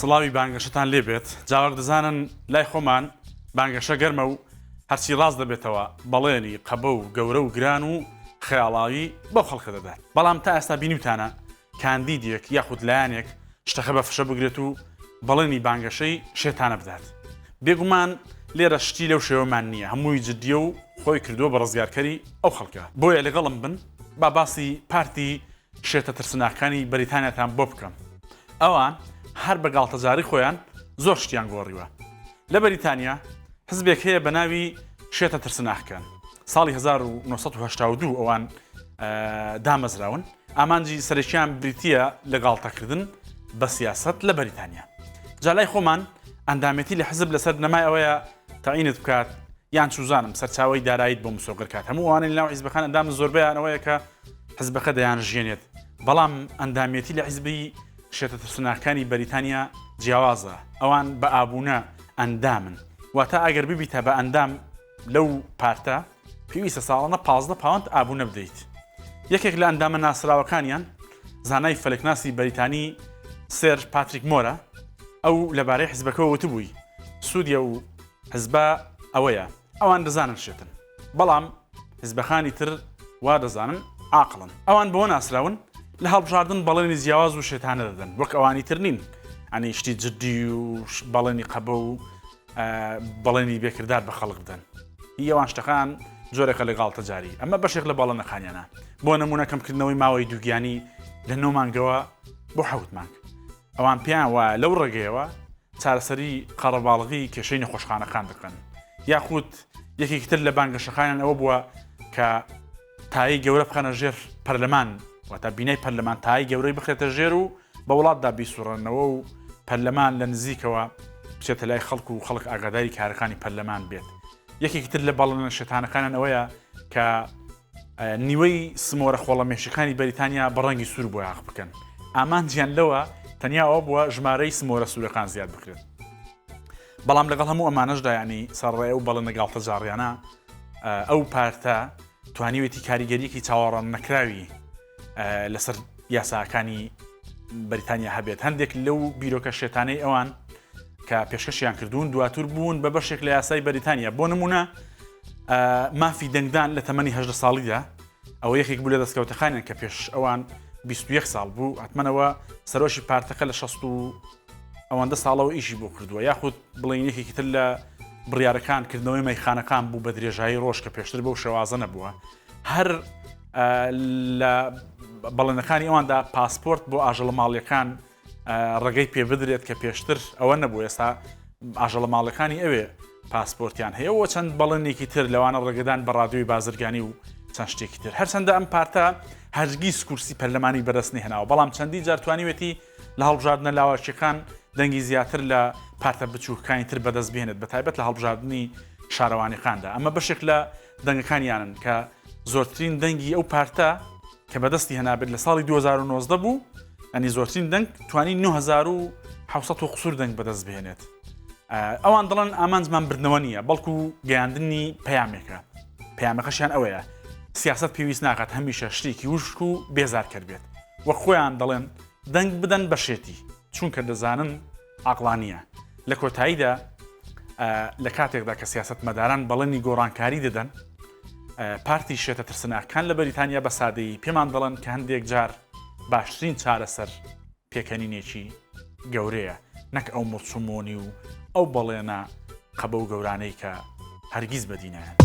سڵاوی بانگەشتان لێبێت جاوەک دەزانن لای خۆمان بانگەشە گەرمە و هەرچی ڕاست دەبێتەوە بەڵێنی قەبە و گەورە و گران و خەیاڵاوی بەو خەڵکە دەدات. بەڵام تا ئێستا بینیوتانە کاندیدێک یاخود لایەنێک شتەکە بە فشە بگرێت و بەڵێنی بانگەشەی شێتانە بدات. بێگومان لێرە شتی لەو شێوەمان نییە، هەمووی جددیە و خۆی کردووە بە ڕزگارکەری ئەو خەڵکە. بۆیە لەگەڵم بن با باسی پارتی شێتە ترسناکانی بەریتانیاتان بۆ بکەم. ئەوان هەر بە گاڵتەجاری خۆیان زۆر شتیان گۆڕیوە. لە بەریتانیا حزبێک هەیە بە ناوی شێتە ترسناکان. ساڵی 1982 ئەوان دامەزراون. ئامانجی سەرەکیان بریتیە لە گاڵتەکردن بە سیاست لە بەریتانیا. جا لای خۆمان ئەندامەتی لە حزب لەسەر نەمای ئەوەیە تەعینت بکات یان چوزانم سەرچاوی داراییت بۆ مسۆگر کات. هەموو ئەوانەی لەناو حیزبەکان ئەندام زۆربەیان ئەوەیە کە حزبەکە دەیانژێنێت. بەڵام ئەندامەتی لە حیزبی شێتە ترسناکانی بەریتانیا جیاوازە. ئەوان بە ئابوونە ئەندامن. واتە ئەگەر ببیتە بە ئەندام لەو پارتە پێویستە ساڵانە 15 پاوەند ئابوونە بدەیت. یەکێک لە ئەندامە ناسراوەکانیان زانای فەلەکناسی بەریتانی سێر پاتریک مۆرە ئەو لەبارەی حزبەکە وتبووی سوودیە و حزبە ئەوەیە ئەوان دەزانن شێتن. بەڵام حزبەکانی تر وا دەزانن عاقڵن. ئەوان بۆ ناسراون لە هەڵبژاردن بەڵێنی جیاواز و شێتانە دەدەن وەک ئەوانی تر نین. ئەنی شتی جددی و بەڵێنی قەبە و بەڵێنی بێکردار بە خەڵک بدەن. ئەوان شتەکان جۆرێکە لە گاڵتەجاری. ئەمە بەشێک لە بەڵێنەکانیانە. بۆ نمونە کەمکردنەوەی ماوەی دووگیانی لە 9 مانگەوە بۆ 7 مانگ. ئەوان پێیان وایە لەو ڕێگەیەوە چارەسەری قەڕەباڵغی کێشەی نەخۆشخانەکان دەکەن. یاخود یەکێکی تر لە بانگەشەکانیان ئەوە بووە کە تایی گەورە بخەنە ژێر پەرلەمان واتە بینەی پەرلەمان تایی گەورەی بخرێتە ژێر و بە وڵاتدا بیسوڕێنەوە و پەرلەمان لە نزیکەوە بچێتە لای خەڵک و خەڵک ئاگاداری کارەکانی پەرلەمان بێت. یەکێکی تر لە بەڵێنە شێتانەکانیان ئەوەیە کە نیوەی سمۆرە خۆڵەمێشەکانی بەریتانیا بە ڕەنگی سوور بۆ یاغ بکەن. ئامانجیان لەوە تەنیا ئەوە بووە ژمارەی سمۆرە سوورەکان زیاد بکرێت. بەڵام لەگەڵ هەموو ئەمانەشدا ینی سەرڕێ و بەڵێنە گاڵتەجاڕیانە ئەو پارتە توانیوێتی کاریگەریەکی چاوەڕان نەکراوی لەسەر یاساکانی بەریتانیا هەبێت. هەندێک لەو بیرۆکە شێتانەی ئەوان کە پێشکەشیان کردوون دواتر بوون بە بەشێک لە یاسای بەریتانیا. بۆ نمونە مافی دەنگدان لە تەمەنی 18 ساڵیدا ئەوە یەکێک بوو لە دەستکەوتەکانیان کە پێش ئەوان 21 ساڵ بوو حتمەنەوە سەرۆشی پارتەکە لە 60 ئەوەندە ساڵەوە ئیشی بۆ کردووە. یاخود بڵین یەکێکی تر لە بڕیارەکان کردنەوەی مەیخانەکان بوو بە درێژایی ڕۆژ کە پێشتر بەو شێوازە نەبووە. هەر لە بەڵێنەکانی ئەواندا پاسپۆرت بۆ ئاژەڵە ماڵیەکان ڕێگەی پێ بدرێت کە پێشتر ئەوە نەبوو. ئێستا ئاژەڵە ماڵەکانی ئەوێ پاسپۆرتیان هەیە و چەند بەڵێنێکی تر لەوانە ڕێگەدان بە ڕادیۆی بازرگانی و چەند شتێکی تر. هەرچەندە ئەم پارتە هەرگیز کورسی پەرلەمانی بەدەست نهێناوە. بەڵام چەندی جار توانیوێتی لە هەڵبژاردنە لاوەشیەکان دەنگی زیاتر لە پارتە بچووکانی تر بەدەست بهێنێت بەتایبەت لە هەڵبژاردننی شارەوانیەکاندا. ئەمە بەشێک لە دەنگەکانیانن کە زۆرترین دەنگی ئەو پارتە کە بەدەستی هەنابێت لە ساڵی 2019 بوو. ئەنی زۆرترین دەنگ توانی 9700 قسوور دەنگ بەدەست بهێنێت. ئەوان دەڵێن ئامانجمان بردنەوە نییە بەڵکو گەیاندنی پەیامێکە. پەیامەکەشیان ئەوەیە سیاست پێویست ناکات هەمیشە شتێکی وشک و بێزارکرد بێت. وەک خۆیان دەڵێن دەنگ بدەن بە شێتی چونکە دەزانن عاقلانیە. لە کۆتاییدا لە کاتێکدا کە سیاستمەداران بەڵێنی گۆڕانکاری دەدەن پارتی شێتە ترسناکان لە بەریتانیا بە سادەیی پێمان دەڵێن کە هەندێک جار باشترین چارەسەر پێکەنینێکی گەورەیە نەک ئەو مڕچومۆنی و ئەو بەڵێنە قەبە و گەورانەی کە هەرگیز بەدینایەن.